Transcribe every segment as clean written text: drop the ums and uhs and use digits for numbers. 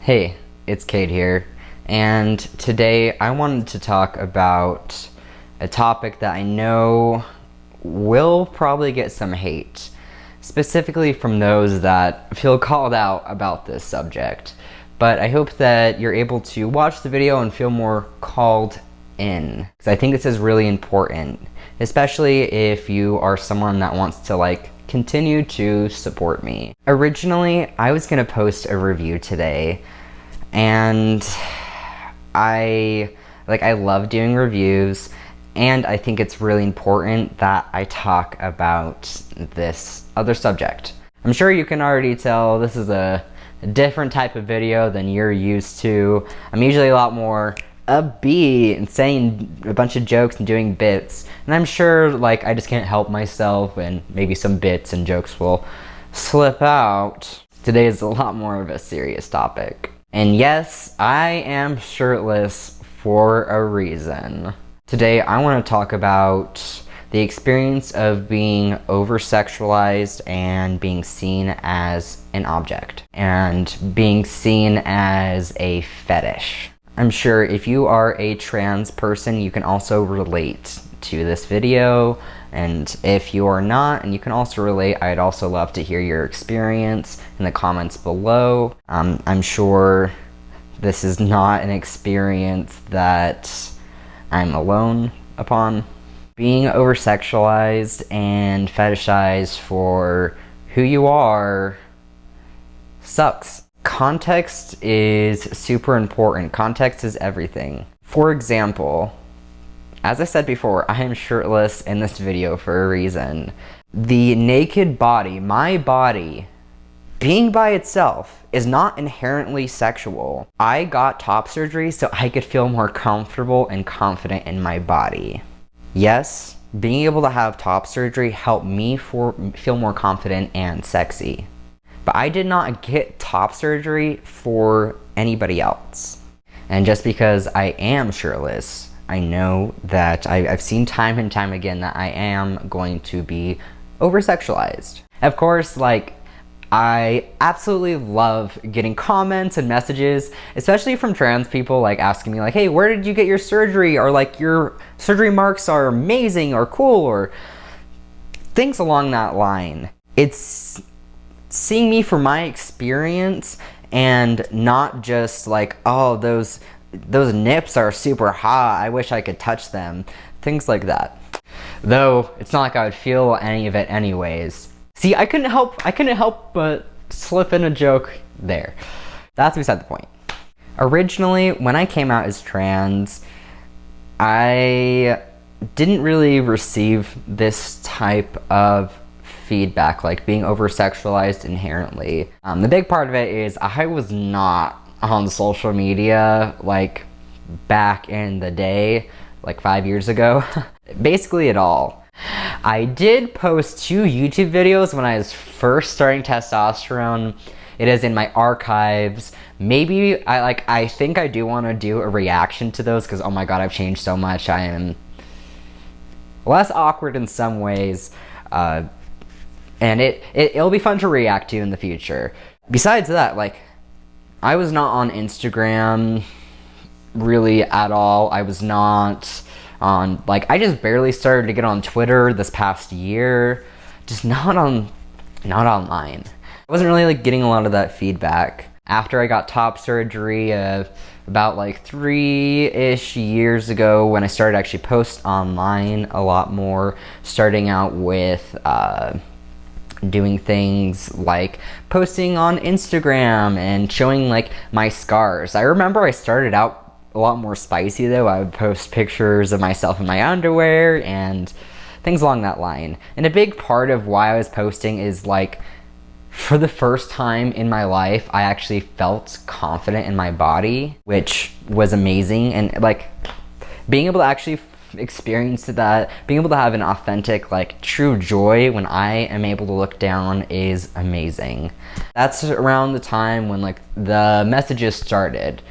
Hey, it's Kate here, and today I wanted to talk about a topic that I know will probably get some hate, specifically from those that feel called out about this subject. But I hope that you're able to watch the video and feel more called in, because I think this is really important, especially if you are someone that wants to continue to support me. Originally, I was gonna post a review today, and I love doing reviews, and I think it's really important that I talk about this other subject. I'm sure you can already tell this is a different type of video than you're used to. I'm usually a lot more upbeat and saying a bunch of jokes and doing bits, and I'm sure I just can't help myself and maybe some bits and jokes will slip out. Today is a lot more of a serious topic. And yes, I am shirtless for a reason. Today I want to talk about the experience of being over-sexualized and being seen as an object and being seen as a fetish. I'm sure if you are a trans person, you can also relate to this video, and if you are not and you can also relate, I'd also love to hear your experience in the comments below. I'm sure this is not an experience that I'm alone upon. Being over-sexualized and fetishized for who you are sucks. Context is super important. Context is everything. For example, as I said before, I am shirtless in this video for a reason. The naked body, my body, being by itself is not inherently sexual. I got top surgery so I could feel more comfortable and confident in my body. Yes, being able to have top surgery helped me feel more confident and sexy. But I did not get top surgery for anybody else. And just because I am shirtless, I know that I've seen time and time again that I am going to be over-sexualized. Of course, I absolutely love getting comments and messages, especially from trans people, asking me hey, where did you get your surgery? Or your surgery marks are amazing or cool, or things along that line. It's seeing me from my experience and not just oh, those nips are super hot, I wish I could touch them. Things like that. Though, it's not like I would feel any of it anyways. See, I couldn't help but slip in a joke there. That's beside the point. Originally, when I came out as trans, I didn't really receive this type of feedback, being over-sexualized inherently. The big part of it is I was not on social media back in the day, 5 years ago, basically at all. I did post 2 YouTube videos when I was first starting testosterone. It is in my archives. Maybe I think I do want to do a reaction to those because oh my god, I've changed so much. I am less awkward in some ways, and it'll be fun to react to in the future. Besides that, I was not on Instagram really at all. I was not on, I just barely started to get on Twitter this past year. Just not online. I wasn't really getting a lot of that feedback. After I got top surgery about 3-ish years ago, when I started actually post online a lot more, starting out with doing things like posting on Instagram and showing my scars. I remember I started out a lot more spicy though. I would post pictures of myself in my underwear and things along that line. And a big part of why I was posting is for the first time in my life, I actually felt confident in my body, which was amazing. And being able to actually experience that, being able to have an authentic true joy when I am able to look down is amazing. That's around the time when the messages started.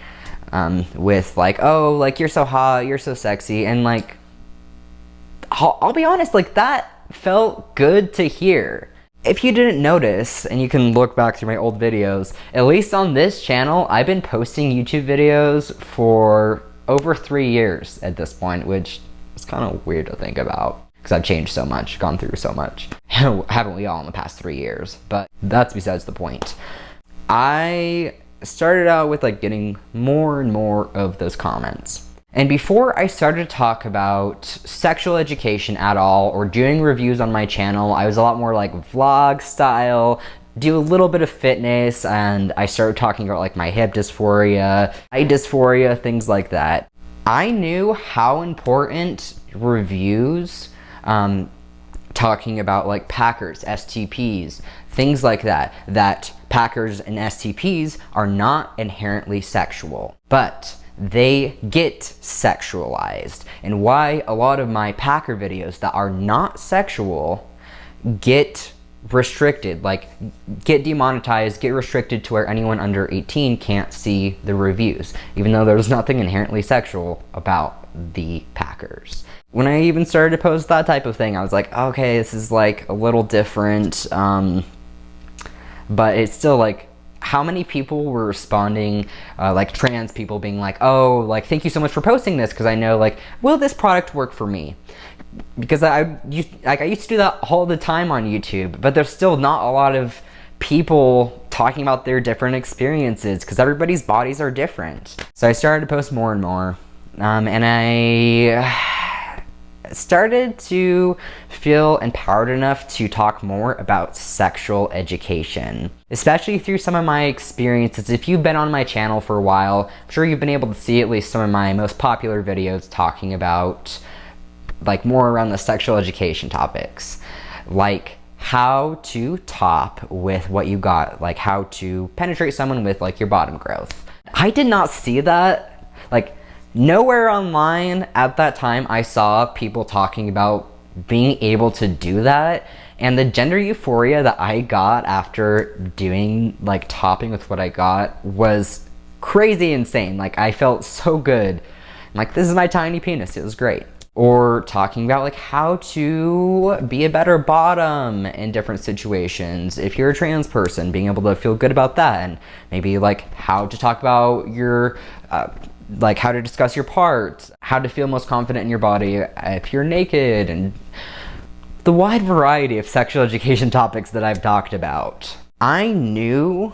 With oh, you're so hot, you're so sexy, and I'll be honest, that felt good to hear. if you didn't notice, and you can look back through my old videos, at least on this channel, I've been posting YouTube videos for over 3 years at this point, which is kind of weird to think about because I've changed so much, gone through so much. Haven't we all in the past 3 years? But that's besides the point. I started out with like getting more and more of those comments. And before I started to talk about sexual education at all or doing reviews on my channel, I was a lot more like vlog style, do a little bit of fitness, and I started talking about like my hip dysphoria, eye dysphoria, things like that. I knew how important reviews, talking about like Packers, STPs, things like that, that Packers and STPs are not inherently sexual, but they get sexualized, and why a lot of my Packer videos that are not sexual get restricted, like get demonetized, get restricted to where anyone under 18 can't see the reviews, even though there's nothing inherently sexual about the Packers. When I even started to post that type of thing, I was like, okay, this is like a little different, but it's still like, how many people were responding, like trans people being like, oh, like, thank you so much for posting this, because I know, like, will this product work for me? Because I used to do that all the time on YouTube, but there's still not a lot of people talking about their different experiences, because everybody's bodies are different. So I started to post more and more, and I started to feel empowered enough to talk more about sexual education, especially through some of my experiences. If you've been on my channel for a while, I'm sure you've been able to see at least some of my most popular videos talking about like more around the sexual education topics, like how to top with what you got, like how to penetrate someone with like your bottom growth. I did not see that, like, nowhere online at that time I saw people talking about being able to do that, and the gender euphoria that I got after doing like topping with what I got was crazy insane. Like, I felt so good. Like, this is my tiny penis, it was great. Or talking about like how to be a better bottom in different situations if you're a trans person, being able to feel good about that, and maybe like how to talk about your like how to discuss your parts, how to feel most confident in your body if you're naked, and the wide variety of sexual education topics that I've talked about. I knew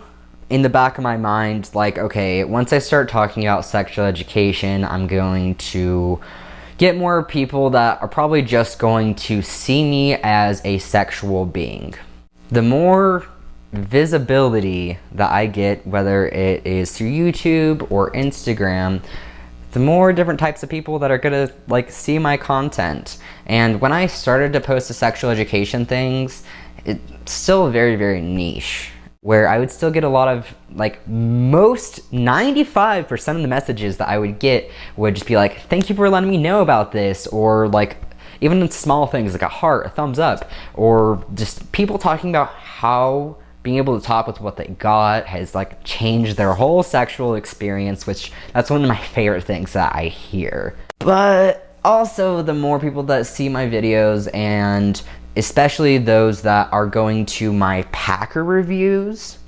in the back of my mind, like, okay, once I start talking about sexual education, I'm going to get more people that are probably just going to see me as a sexual being. The more visibility that I get, whether it is through YouTube or Instagram, the more different types of people that are gonna like see my content. And when I started to post the sexual education things, it's still very, very niche, where I would still get a lot of, like, most 95% of the messages that I would get would just be like, thank you for letting me know about this, or like even small things like a heart, a thumbs up, or just people talking about how being able to talk with what they got has like changed their whole sexual experience, which that's one of my favorite things that I hear. But also, the more people that see my videos, and especially those that are going to my Packer reviews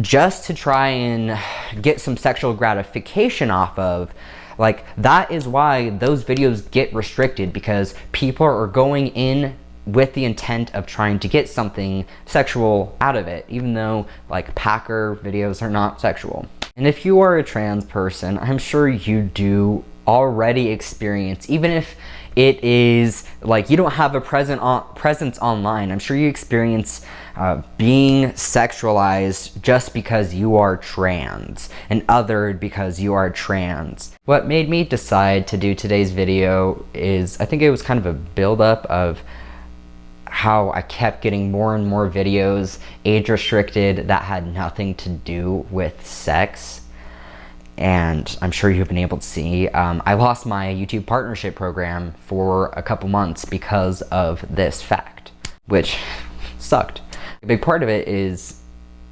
just to try and get some sexual gratification off of, like, that is why those videos get restricted, because people are going in with the intent of trying to get something sexual out of it, even though like Packer videos are not sexual. And if you are a trans person, I'm sure you do already experience, even if it is like you don't have a presence online, I'm sure you experience being sexualized just because you are trans, and othered because you are trans. What made me decide to do today's video is, I think it was kind of a buildup of how I kept getting more and more videos age restricted that had nothing to do with sex. And I'm sure you've been able to see, I lost my YouTube partnership program for a couple months because of this fact, which sucked. A big part of it is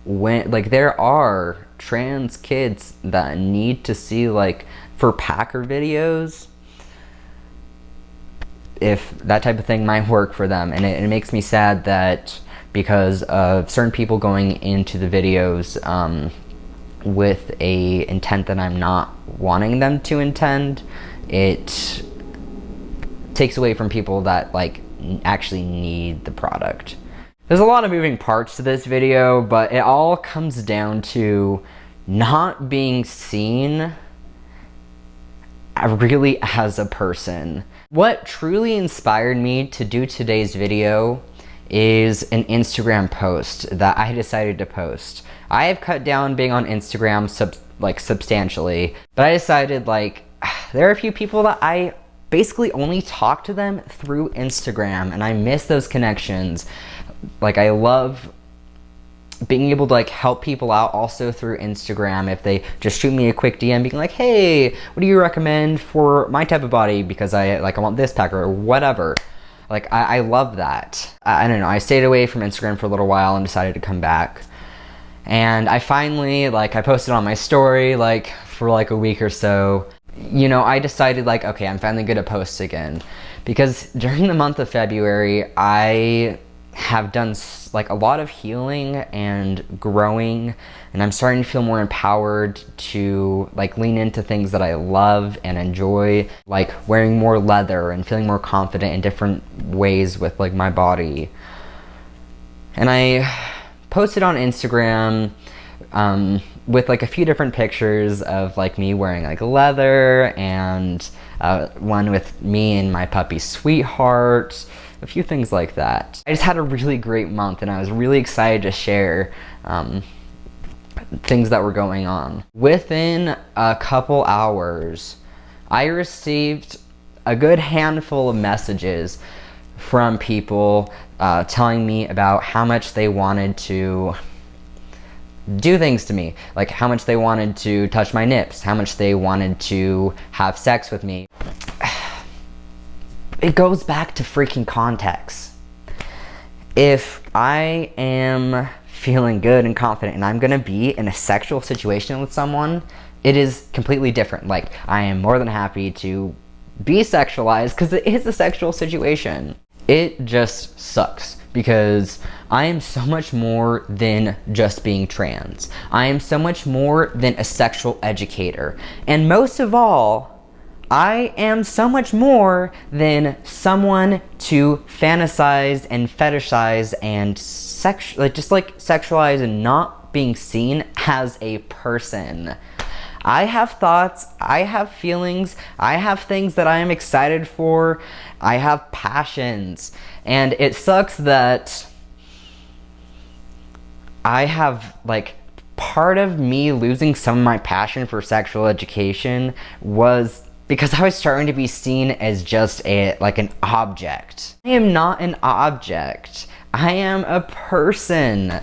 when, like, there are trans kids that need to see, like, for Packer videos, if that type of thing might work for them. And it makes me sad that because of certain people going into the videos with a intent that I'm not wanting them to intend. It takes away from people that like actually need the product. There's a lot of moving parts to this video, but it all comes down to not being seen really as a person. What truly inspired me to do today's video is an Instagram post that I decided to post. I have cut down being on Instagram substantially, but I decided like there are a few people that I basically only talk to them through Instagram, and I miss those connections. Like, I love being able to like help people out also through Instagram. If they just shoot me a quick DM being like, hey, what do you recommend for my type of body, because I want this pack or whatever. Like, I love that. I don't know, I stayed away from Instagram for a little while and decided to come back. And I finally, I posted on my story, for a week or so. You know, I decided, okay, I'm finally gonna post again. Because during the month of February, I have done, a lot of healing and growing. And I'm starting to feel more empowered to, lean into things that I love and enjoy. Like wearing more leather and feeling more confident in different ways with, my body. And I posted on Instagram with a few different pictures of me wearing leather, and one with me and my puppy Sweetheart, a few things like that. I just had a really great month, and I was really excited to share things that were going on. Within a couple hours, I received a good handful of messages from people telling me about how much they wanted to do things to me, like how much they wanted to touch my nips, how much they wanted to have sex with me. It goes back to freaking context. If I am feeling good and confident and I'm gonna be in a sexual situation with someone, it is completely different. I am more than happy to be sexualized because it is a sexual situation. It just sucks because I am so much more than just being trans. I am so much more than a sexual educator. And most of all, I am so much more than someone to fantasize and fetishize and sexualize and not being seen as a person. I have thoughts, I have feelings, I have things that I am excited for, I have passions, and it sucks that I have, part of me losing some of my passion for sexual education was because I was starting to be seen as just an object. I am not an object. I am a person.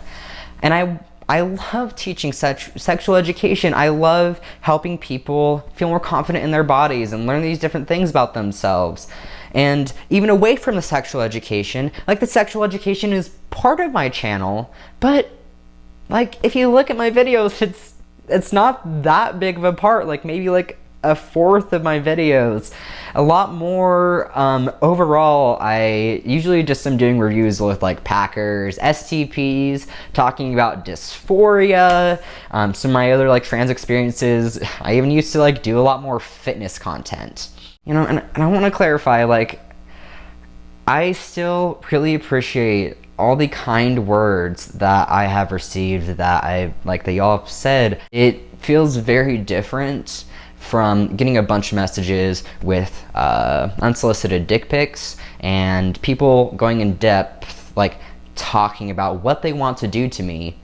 And I love teaching sexual education. I love helping people feel more confident in their bodies and learn these different things about themselves. And even away from the sexual education, the sexual education is part of my channel, but if you look at my videos, it's not that big of a part, maybe a fourth of my videos. A lot more overall. I usually just am doing reviews with Packers, STPs, talking about dysphoria, some of my other trans experiences. I even used to do a lot more fitness content. You know, and I want to clarify, I still really appreciate all the kind words that I have received, that that y'all have said. It feels very different from getting a bunch of messages with unsolicited dick pics and people going in depth, talking about what they want to do to me,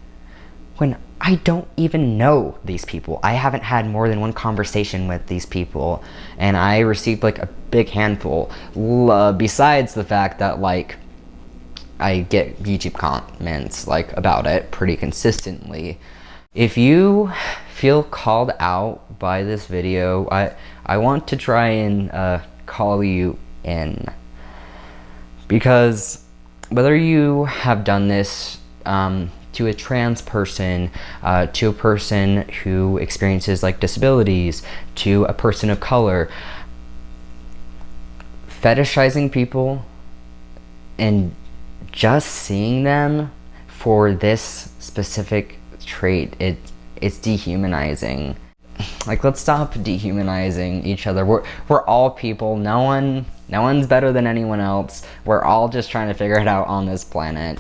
when I don't even know these people. I haven't had more than one conversation with these people, and I received a big handful, besides the fact that I get YouTube comments about it pretty consistently. If you feel called out by this video, I want to try and call you in, because whether you have done this to a trans person, to a person who experiences disabilities, to a person of color, fetishizing people and just seeing them for this specific trait, it's dehumanizing. Like, let's stop dehumanizing each other. We're all people. No one's better than anyone else. We're all just trying to figure it out on this planet.